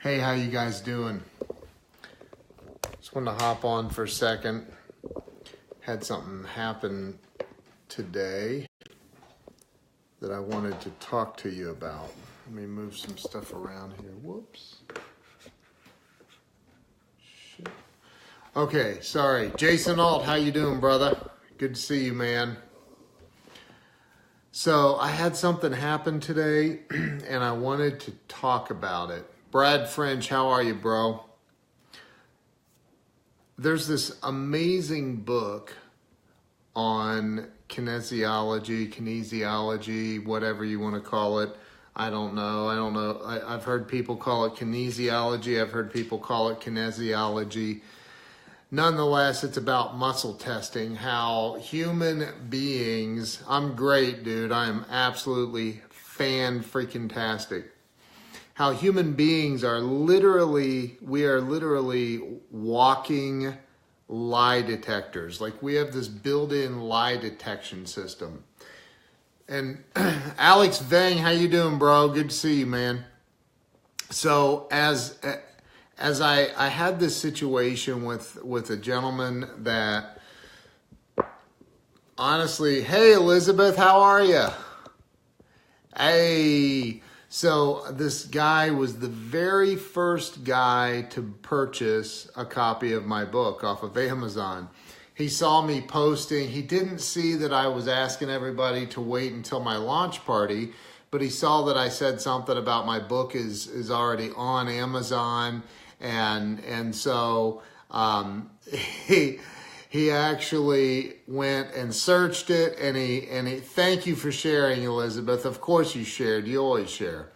Hey, how you guys doing? Just wanted to hop on for a second. Had something happen today that I wanted to talk to you about. Let me move some stuff around here. Whoops. Shit. Okay, sorry. Jason Alt, how you doing, brother? Good to see you, man. So I had something happen today and I wanted to talk about it. Brad French, how are you, bro? There's this amazing book on kinesiology, whatever you want to call it. I don't know. I've heard people call it kinesiology. I've heard people call it kinesiology. Nonetheless, it's about muscle testing, how human beings, I'm great, dude. I am absolutely fan-freaking-tastic. How human beings are literally walking lie detectors. Like we have this built-in lie detection system. And Alex Vang, how you doing, bro? Good to see you, man. So as I had this situation with a gentleman that honestly, hey Elizabeth, how are you? Hey. So this guy was the very first guy to purchase a copy of my book off of Amazon. He saw me posting. He didn't see that I was asking everybody to wait until my launch party, but he saw that I said something about my book is already on Amazon. And so he actually went and searched it, and he thank you for sharing, Elizabeth. Of course you shared. You always share.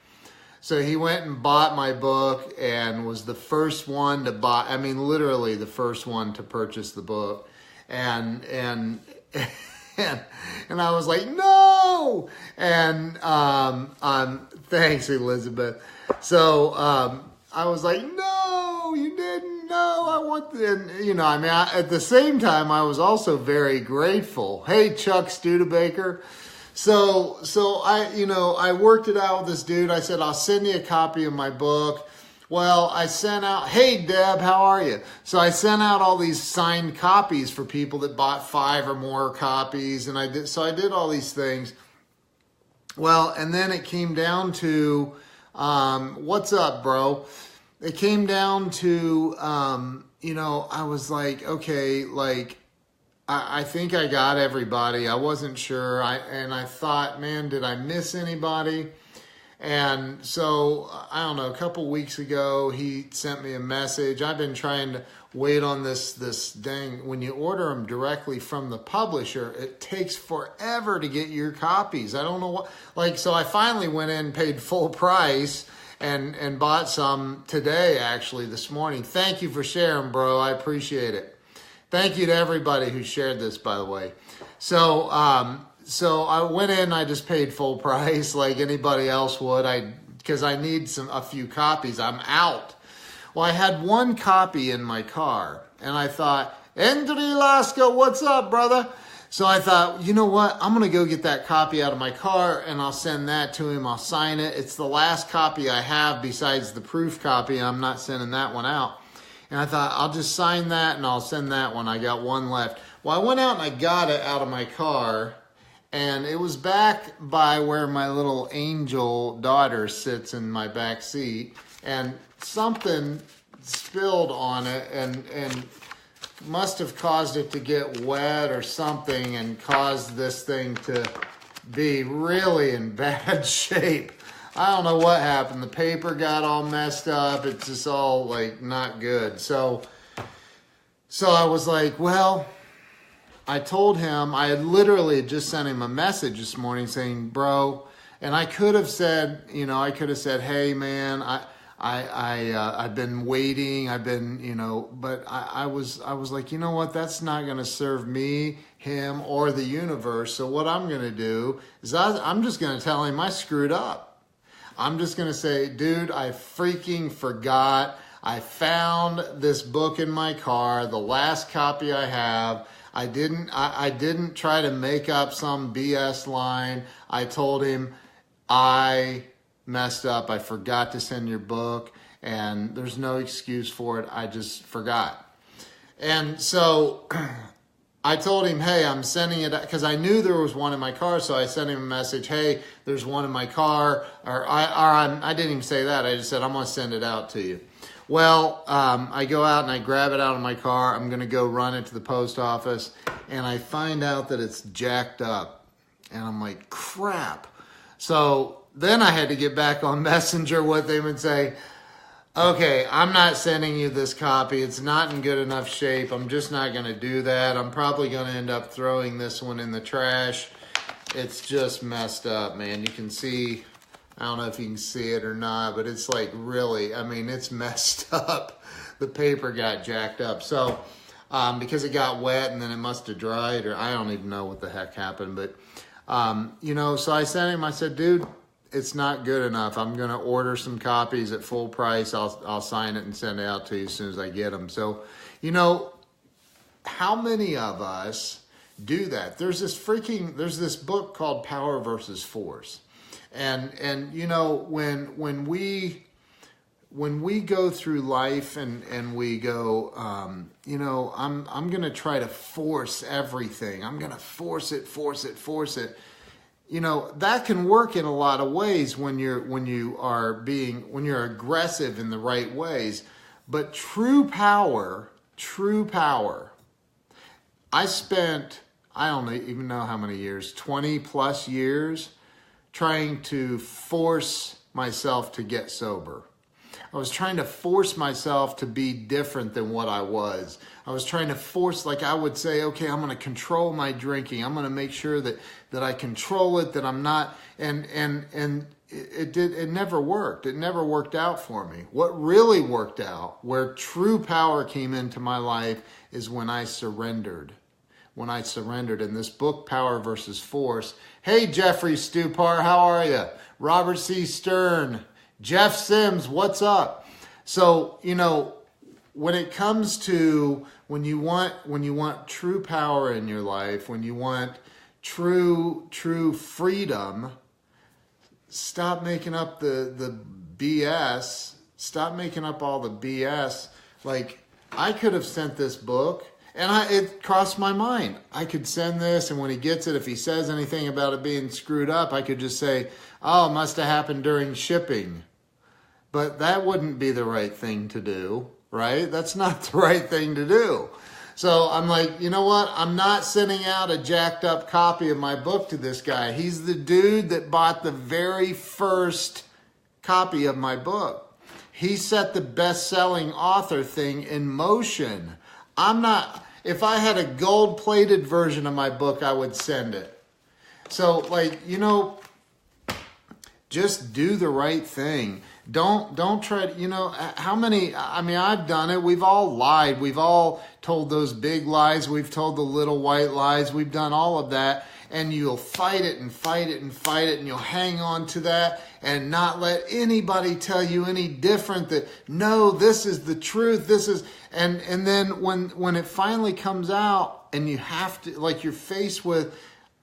So he went and bought my book and was the first one to buy. I mean, literally the first one to purchase the book. And I was like, no. And thanks, Elizabeth. So I was like, no, you didn't. No, I want the, at the same time, I was also very grateful. Hey, Chuck Studebaker. So I worked it out with this dude. I said, I'll send you a copy of my book. Well, I sent out, hey, Deb, how are you? So I sent out all these signed copies for people that bought 5 or more copies. And I did all these things. Well, and then it came down to, what's up, bro? It came down to, I was like, okay, like, I think I got everybody. I wasn't sure. I thought, man, did I miss anybody? And so, I don't know, a couple weeks ago, he sent me a message. I've been trying to wait on this dang, when you order them directly from the publisher, it takes forever to get your copies. I don't know what, so I finally went in and paid full price and bought some today, actually, this morning. Thank you for sharing, bro. I appreciate it. Thank you to everybody who shared this, by the way. So I went in, I just paid full price like anybody else would, because I need a few copies. I'm out. Well, I had one copy in my car, and I thought, Andrei Laska, what's up, brother? So I thought, you know what? I'm going to go get that copy out of my car, and I'll send that to him. I'll sign it. It's the last copy I have besides the proof copy. I'm not sending that one out. And I thought, I'll just sign that, and I'll send that one. I got one left. Well, I went out, and I got it out of my car, and it was back by where my little angel daughter sits in my back seat, and something spilled on it, and must have caused it to get wet or something and caused this thing to be really in bad shape. I don't know what happened. The paper got all messed up. It's just all like not good. So I was like, well, I told him, I had literally just sent him a message this morning saying, bro, and I could have said, hey man, I've been waiting, but I was like, you know what, that's not going to serve me, him, or the universe. So what I'm going to do is I'm just going to tell him I screwed up. I'm just going to say, dude, I freaking forgot. I found this book in my car, the last copy I have. I didn't try to make up some BS line. I told him I messed up. I forgot to send your book, and there's no excuse for it. I just forgot. And so I told him, hey, I'm sending it, because I knew there was one in my car, so I sent him a message, hey, there's one in my car, or I didn't even say that, I just said, I'm going to send it out to you. Well, I go out and I grab it out of my car, I'm going to go run it to the post office, and I find out that it's jacked up, and I'm like, crap. So then I had to get back on Messenger with him and say, okay, I'm not sending you this copy. It's not in good enough shape. I'm just not going to do that. I'm probably going to end up throwing this one in the trash. It's just messed up, man. You can see, I don't know if you can see it or not, but it's like really, I mean, it's messed up. The paper got jacked up. So, because it got wet and then it must have dried, or I don't even know what the heck happened. But, so I sent him, I said, dude, it's not good enough. I'm going to order some copies at full price. I'll sign it and send it out to you as soon as I get them. So, how many of us do that? There's this book called Power versus Force. And when we go through life and we go, I'm going to try to force everything. I'm going to force it. That can work in a lot of ways when you're aggressive in the right ways. But true power, I spent, I don't even know how many years, 20 plus years trying to force myself to get sober. I was trying to force myself to be different than what I was. I was trying to force, like I would say, okay, I'm going to control my drinking. I'm going to make sure that I control it, that I'm not, and it never worked. It never worked out for me. What really worked out, where true power came into my life, is when I surrendered. When I surrendered in this book, Power versus Force. Hey, Jeffrey Stupar, how are you? Robert C. Stern, Jeff Sims, what's up? So, when it comes to when you want true power in your life, when you want true freedom, stop making up the BS. Stop making up all the BS. Like, I could have sent this book, and it crossed my mind. I could send this, and when he gets it, if he says anything about it being screwed up, I could just say, oh, it must have happened during shipping. But that wouldn't be the right thing to do, right? That's not the right thing to do. So I'm like, you know what? I'm not sending out a jacked up copy of my book to this guy. He's the dude that bought the very first copy of my book. He set the best-selling author thing in motion. If I had a gold-plated version of my book, I would send it. So, just do the right thing. Don't try to, I've done it. We've all lied. We've all told those big lies. We've told the little white lies. We've done all of that. And you'll fight it and fight it and fight it. And you'll hang on to that and not let anybody tell you any different, that, no, this is the truth. And then when it finally comes out and you have to, like, you're faced with,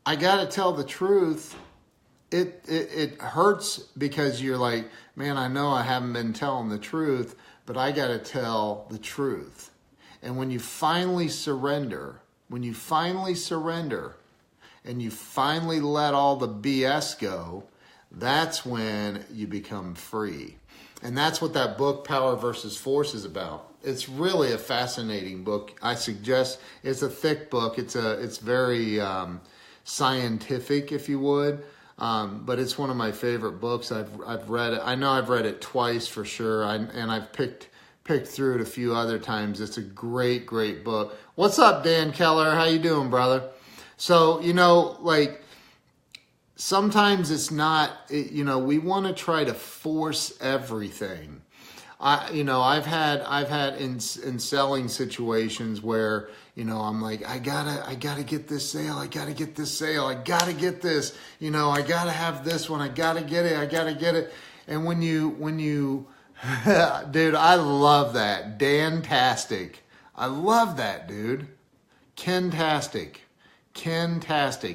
I got to tell the truth. It hurts, because you're like, man, I know I haven't been telling the truth, but I got to tell the truth. And when you finally surrender, and you finally let all the BS go, that's when you become free. And that's what that book, Power versus Force, is about. It's really a fascinating book. I suggest, it's a thick book. It's very scientific, if you would. But it's one of my favorite books. I've read it. I know I've read it twice for sure. And I've picked through it a few other times. It's a great, great book. What's up, Dan Keller? How you doing, brother? So, sometimes it's not, we want to try to force everything. I've had in selling situations where, I'm like, I gotta get this sale. I gotta get this sale. I gotta get this, I gotta have this one. I gotta get it. And when you, dude, I love that. Dan-tastic. I love that, dude. Ken-tastic.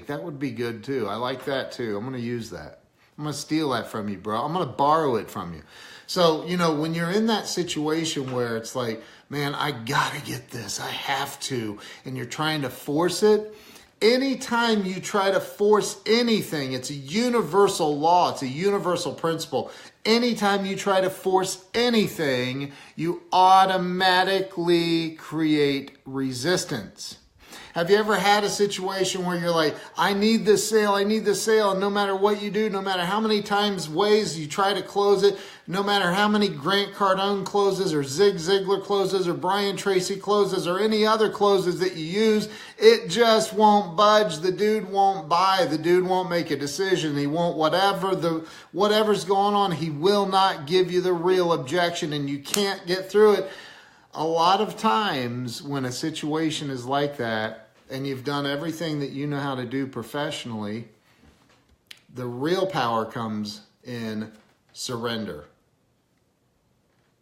That would be good too. I like that too. I'm going to use that. I'm going to steal that from you, bro. I'm going to borrow it from you. So, when you're in that situation where it's like, man, I got to get this, I have to, and you're trying to force it, anytime you try to force anything, it's a universal law, it's a universal principle. Anytime you try to force anything, you automatically create resistance. Have you ever had a situation where you're like, I need this sale, and no matter what you do, no matter how many ways you try to close it, no matter how many Grant Cardone closes or Zig Ziglar closes or Brian Tracy closes or any other closes that you use, it just won't budge. The dude won't buy. The dude won't make a decision. He won't whatever's going on, he will not give you the real objection, and you can't get through it. A lot of times when a situation is like that, and you've done everything that you know how to do professionally, the real power comes in surrender.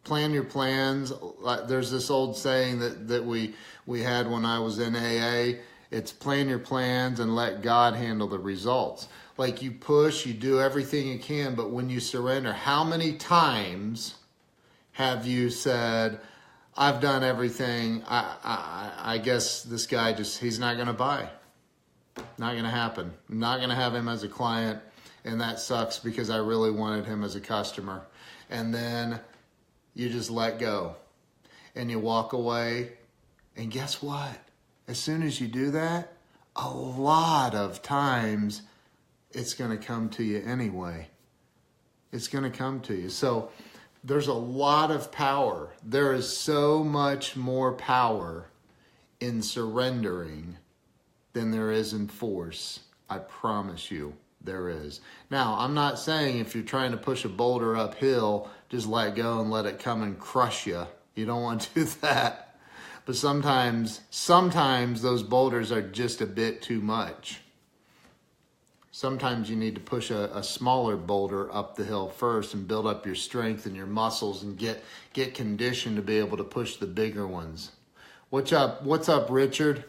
Plan your plans. There's this old saying that we had when I was in AA. It's plan your plans and let God handle the results. Like, you push, you do everything you can, but when you surrender, how many times have you said, I've done everything. I guess this guy he's not going to buy. Not going to happen. I'm not going to have him as a client, and that sucks because I really wanted him as a customer. And then you just let go and you walk away. And guess what? As soon as you do that, a lot of times it's going to come to you anyway. It's going to come to you. So there's a lot of power. There is so much more power in surrendering than there is in force. I promise you there is. Now, I'm not saying if you're trying to push a boulder uphill, just let go and let it come and crush you. You don't want to do that. But sometimes those boulders are just a bit too much. Sometimes you need to push a smaller boulder up the hill first and build up your strength and your muscles and get conditioned to be able to push the bigger ones. What's up, Richard?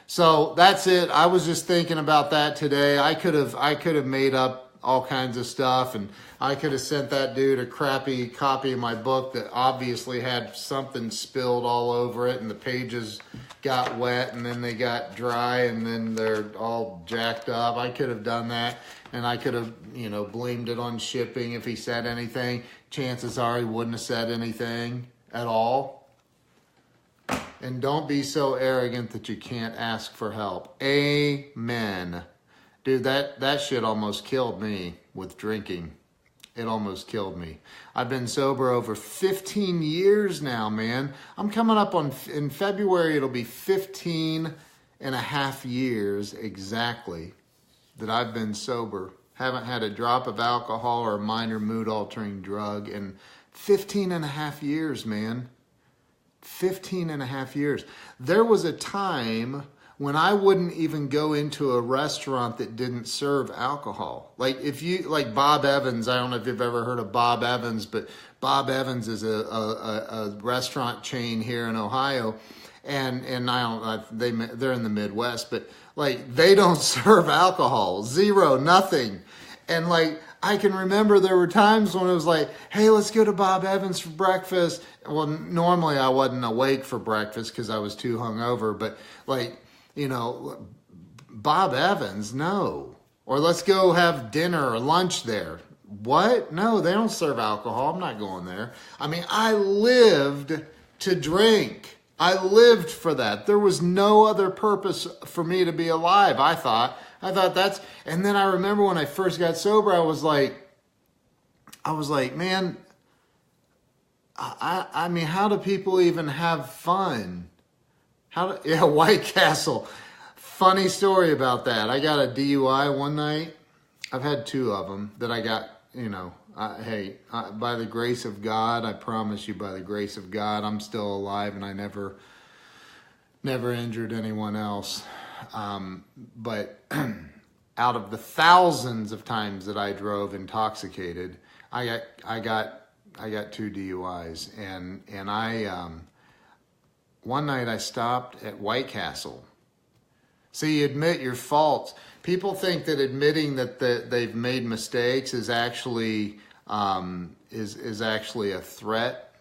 So that's it. I was just thinking about that today. I could have made up all kinds of stuff, and I could have sent that dude a crappy copy of my book that obviously had something spilled all over it, and the pages got wet, and then they got dry, and then they're all jacked up. I could have done that, and I could have, blamed it on shipping if he said anything. Chances are he wouldn't have said anything at all. And don't be so arrogant that you can't ask for help. Amen. Dude, that shit almost killed me with drinking. It almost killed me. I've been sober over 15 years now, man. I'm coming up in February, it'll be 15 and a half years exactly that I've been sober. Haven't had a drop of alcohol or a minor mood-altering drug in 15 and a half years, man. 15 and a half years. There was a time when I wouldn't even go into a restaurant that didn't serve alcohol. Like Bob Evans, I don't know if you've ever heard of Bob Evans, but Bob Evans is a restaurant chain here in Ohio, and they're in the Midwest, but they don't serve alcohol, zero, nothing. And I can remember there were times when it was like, hey, let's go to Bob Evans for breakfast. Well, normally I wasn't awake for breakfast because I was too hungover, but Bob Evans, no. Or let's go have dinner or lunch there. What? No, they don't serve alcohol. I'm not going there. I mean, I lived to drink. I lived for that. There was no other purpose for me to be alive, I thought that's, and then I remember when I first got sober, I was like, man, I mean, how do people even have fun? White Castle. Funny story about that. I got a DUI one night. I've had two of them that I got, by the grace of God, I promise you, by the grace of God, I'm still alive and I never injured anyone else. But out of the thousands of times that I drove intoxicated, I got two DUIs, and I one night I stopped at White Castle See, admit your faults. People think that admitting that they've made mistakes is actually is actually a threat.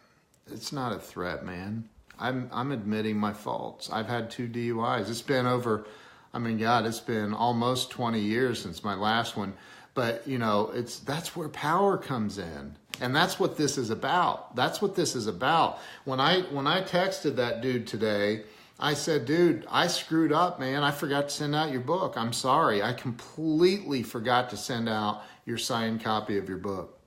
It's not a threat, man. I'm admitting my faults. I've had 2 DUIs. It's been over, I mean, God, it's been almost 20 years since my last one. But, you know, that's where power comes in. And that's what this is about. That's what this is about. When I texted that dude today, I said, dude, I screwed up, man. I forgot to send out your book. I'm sorry. I completely forgot to send out your signed copy of your book.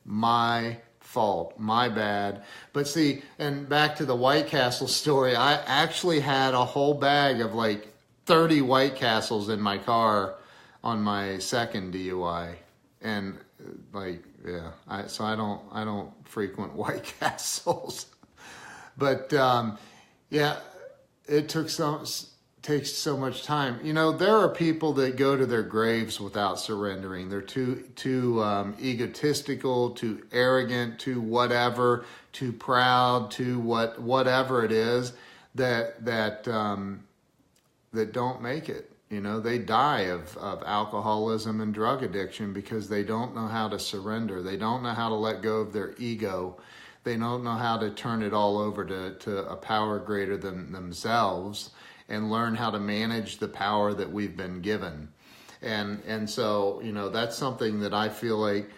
My fault, my bad. But see, and back to the White Castle story, I actually had a whole bag of like 30 White Castles in my car on my second DUI. And like, yeah, so I don't frequent White Castles. But yeah, it takes so much time. You know, there are people that go to their graves without surrendering. They're too egotistical, too arrogant, too whatever, too proud, too whatever it is that don't make it. You know, they die of alcoholism and drug addiction because they don't know how to surrender. They don't know how to let go of their ego. They don't know how to turn it all over to a power greater than themselves and learn how to manage the power that we've been given. And so, you know, that's something that I feel like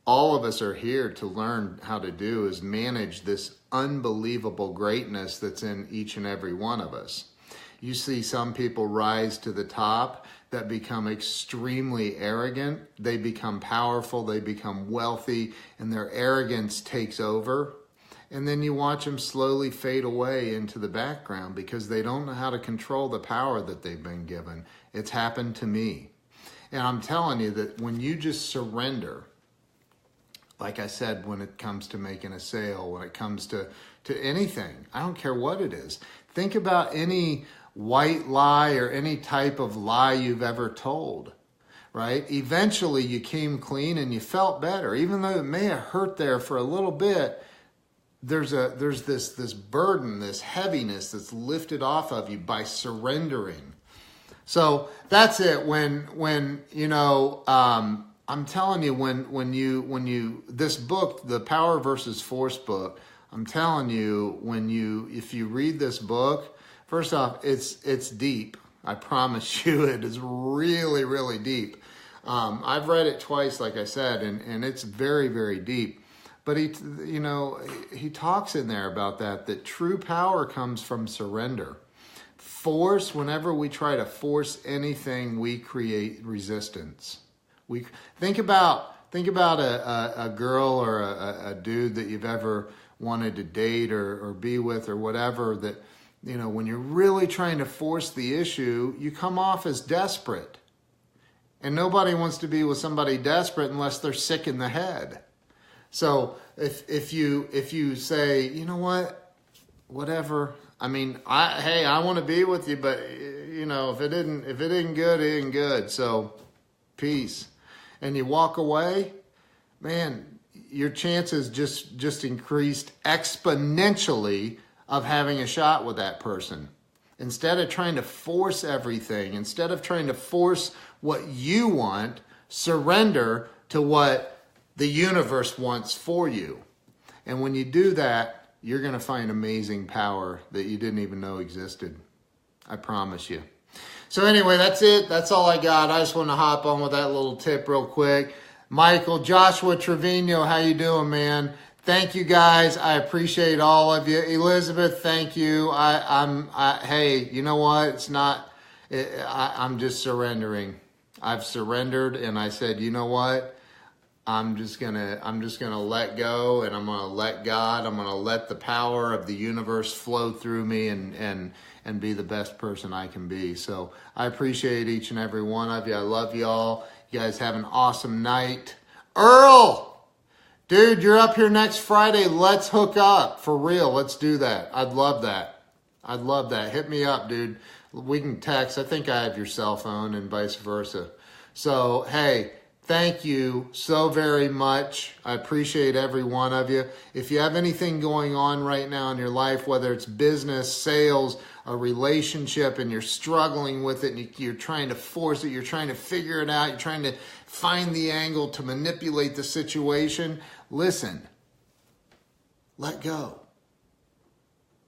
all of us are here to learn how to do, is manage this unbelievable greatness that's in each and every one of us. You see some people rise to the top that become extremely arrogant. They become powerful, they become wealthy, and their arrogance takes over. And then you watch them slowly fade away into the background because they don't know how to control the power that they've been given. It's happened to me. And I'm telling you that when you just surrender, like I said, when it comes to making a sale, when it comes to anything, I don't care what it is. Think about any white lie or any type of lie you've ever told, right? Eventually you came clean and you felt better. Even though it may have hurt there for a little bit, there's this burden, this heaviness that's lifted off of you by surrendering. So that's it. When you know, I'm telling you, when you this book, the Power versus Force book, I'm telling you, if you read this book, first off, it's deep. I promise you, it is really, really deep. I've read it twice, like I said, and it's very, very deep. But he talks in there about that true power comes from surrender. Force, whenever we try to force anything, we create resistance. We think about a girl or a dude that you've ever wanted to date or be with or whatever, that, you know, when you're really trying to force the issue, you come off as desperate. And nobody wants to be with somebody desperate unless they're sick in the head. So if you say, you know what, whatever, I mean, I want to be with you, but you know, if it isn't good, it ain't good. So peace. And you walk away, man, your chances just increased exponentially of having a shot with that person. Instead of trying to force everything, instead of trying to force what you want, surrender to what the universe wants for you. And when you do that, you're going to find amazing power that you didn't even know existed. I promise you. So anyway, that's it. That's all I got. I just want to hop on with that little tip real quick. Michael, Joshua Trevino, how you doing, man? Thank you, guys. I appreciate all of you. Elizabeth, thank you. Hey, you know what? I'm just surrendering. I've surrendered, and I said, you know what? I'm just gonna let go, and I'm gonna let God. I'm gonna let the power of the universe flow through me and be the best person I can be. So I appreciate each and every one of you. I love you all. You guys have an awesome night. Earl, dude, you're up here next Friday. Let's hook up for real. Let's do that. I'd love that. I'd love that. Hit me up, dude. We can text. I think I have your cell phone and vice versa. So hey. thank you so very much. I appreciate every one of you. If you have anything going on right now in your life, whether it's business, sales, a relationship, and you're struggling with it, and you're trying to force it, you're trying to figure it out, you're trying to find the angle to manipulate the situation, listen, let go.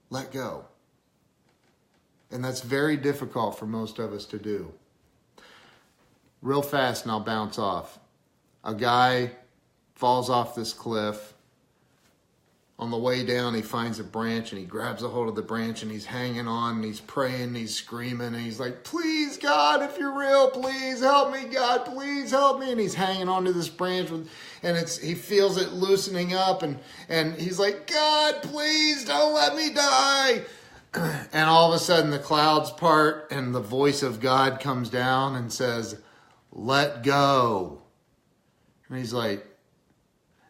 Let go. And that's very difficult for most of us to do. Real fast, and I'll bounce off. A guy falls off this cliff. On the way down, he finds a branch, and he grabs a hold of the branch, and he's hanging on, and he's praying, and he's screaming, and he's like, please, God, if you're real, please help me, God, please help me. And he's hanging on to this branch, and he feels it loosening up, and he's like, God, please don't let me die. And all of a sudden, the clouds part, and the voice of God comes down and says, let go. And he's like,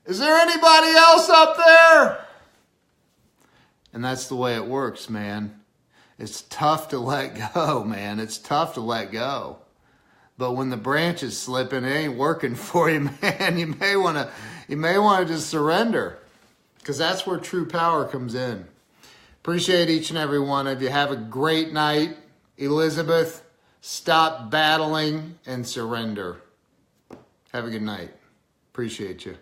is there anybody else up there? And that's the way it works, man. It's tough to let go, man. It's tough to let go. But when the branch is slipping, it ain't working for you, man. You may want to just surrender, because that's where true power comes in. Appreciate each and every one of you. Have a great night. Elizabeth, stop battling and surrender. Have a good night. Appreciate you.